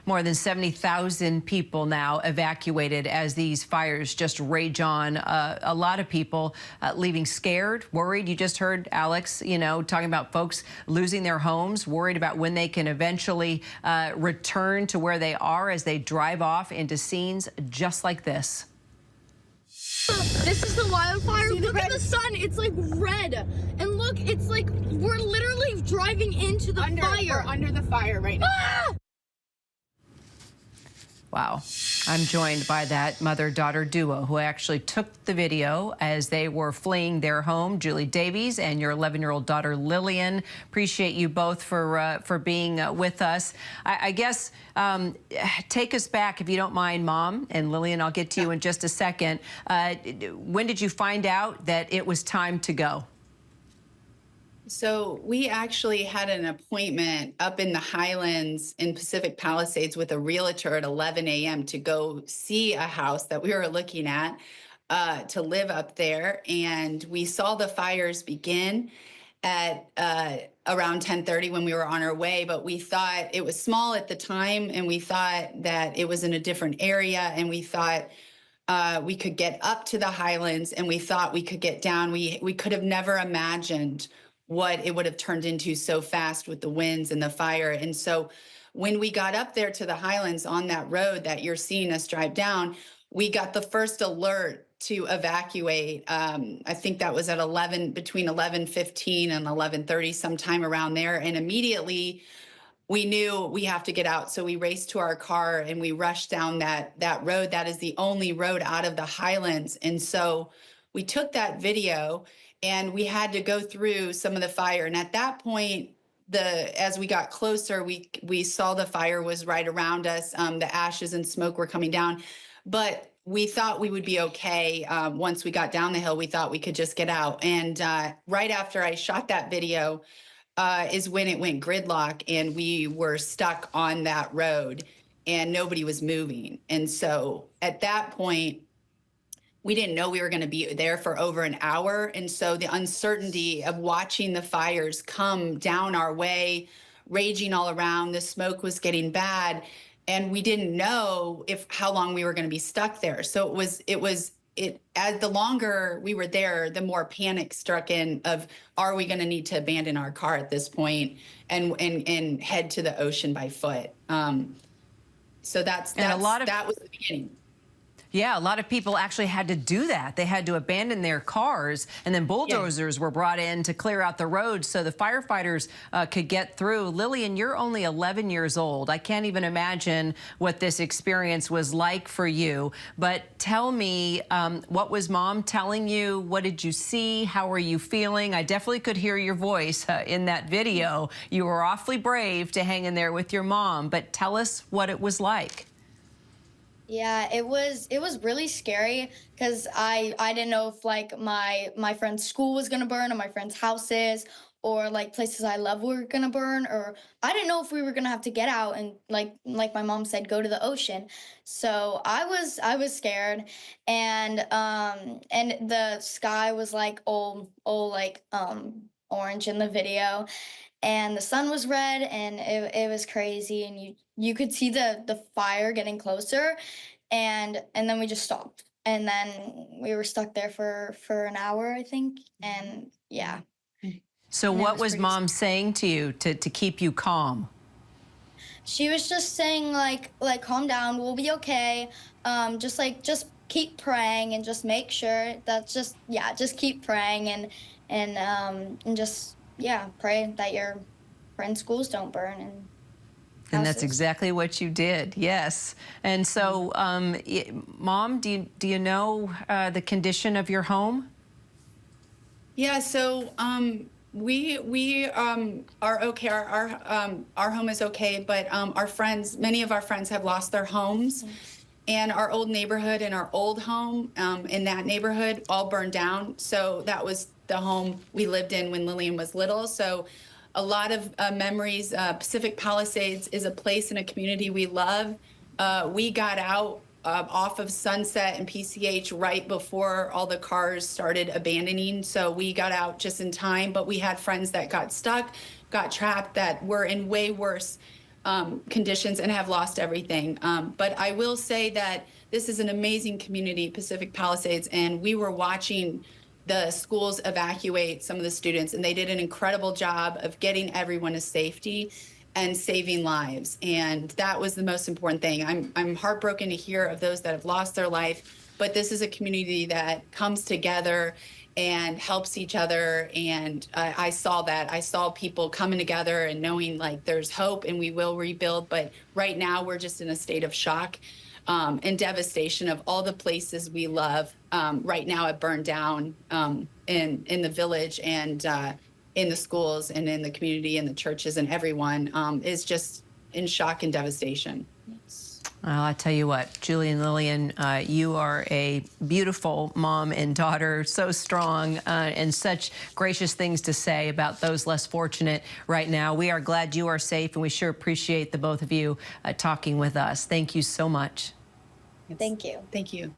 More than 70,000 people now evacuated as these fires just rage on. A lot of people leaving scared, worried. You just heard Alex, talking about folks losing their homes, worried about when they can eventually return to where they are as they drive off into scenes just like this. This is the wildfire. Look at the sun. It's like red. And look, it's like we're literally driving into the fire. We're under the fire right now. Ah! Wow. I'm joined by that mother-daughter duo who actually took the video as they were fleeing their home, Julie Davies and your 11-year-old daughter, Lillian. Appreciate you both for being with us. I guess take us back, if you don't mind, Mom, and Lillian, I'll get to you in just a second. When did you find out that it was time to go? So we actually had an appointment up in the Highlands in Pacific Palisades with a realtor at 11 a.m. to go see a house that we were looking at to live up there. And we saw the fires begin at around 10:30 when we were on our way, but we thought it was small at the time, and we thought that it was in a different area, and we thought we could get up to the Highlands, and we thought we could get down. We could have never imagined what it would have turned into so fast with the winds and the fire. And so when we got up there to the Highlands on that road that you're seeing us drive down, we got the first alert to evacuate. I think that was at between 11:15 and 11:30, sometime around there. And immediately we knew we have to get out. So we raced to our car and we rushed down that road. That is the only road out of the Highlands. And so we took that video and we had to go through some of the fire. And at that point, as we got closer, we saw the fire was right around us. The ashes and smoke were coming down, but we thought we would be okay. Once we got down the hill, we thought we could just get out. And right after I shot that video is when it went gridlock and we were stuck on that road and nobody was moving. And so at that point, we didn't know we were going to be there for over an hour. And so the uncertainty of watching the fires come down our way, raging all around, the smoke was getting bad. And we didn't know how long we were going to be stuck there. So as the longer we were there, the more panic struck in of, are we going to need to abandon our car at this point and head to the ocean by foot? So that was the beginning. Yeah, a lot of people actually had to do that. They had to abandon their cars, and then bulldozers were brought in to clear out the roads so the firefighters could get through. Lillian, you're only 11 years old. I can't even imagine what this experience was like for you. But tell me, what was Mom telling you? What did you see? How are you feeling? I definitely could hear your voice in that video. You were awfully brave to hang in there with your mom, but tell us what it was like. Yeah, it was really scary because I didn't know if like my friend's school was gonna burn or my friend's houses or like places I love were gonna burn, or I didn't know if we were gonna have to get out and like my mom said, go to the ocean. So I was scared, and the sky was like all like orange in the video, and the sun was red, and it was crazy, and you could see the fire getting closer, and then we just stopped, and then we were stuck there for an hour, I think, and yeah. So what was Mom saying to you to keep you calm? She was just saying like calm down, we'll be okay. Just keep praying and just make sure that just keep praying and just pray that your friends' schools don't burn and that's exactly what you did, yes. And so, Mom, do you know the condition of your home? Yeah, so we are okay. Our home is okay, but many of our friends have lost their homes, and our old neighborhood and our old home in that neighborhood all burned down. So that was the home we lived in when Lillian was little. So a lot of memories. Pacific Palisades is a place and a community we love. We got out off of Sunset and PCH right before all the cars started abandoning. So we got out just in time, but we had friends that got stuck, got trapped, that were in way worse conditions and have lost everything. But I will say that this is an amazing community, Pacific Palisades, and we were watching the schools evacuate some of the students, and they did an incredible job of getting everyone to safety and saving lives. And that was the most important thing. I'm heartbroken to hear of those that have lost their life, but this is a community that comes together and helps each other. And I saw that. I saw people coming together and knowing like there's hope and we will rebuild. But right now we're just in a state of shock and devastation of all the places we love. Right now it burned down in the village and in the schools and in the community and the churches, and everyone is just in shock and devastation. Well, I tell you what, Julie and Lillian, you are a beautiful mom and daughter, so strong and such gracious things to say about those less fortunate right now. We are glad you are safe, and we sure appreciate the both of you talking with us. Thank you so much. Thank you. Thank you.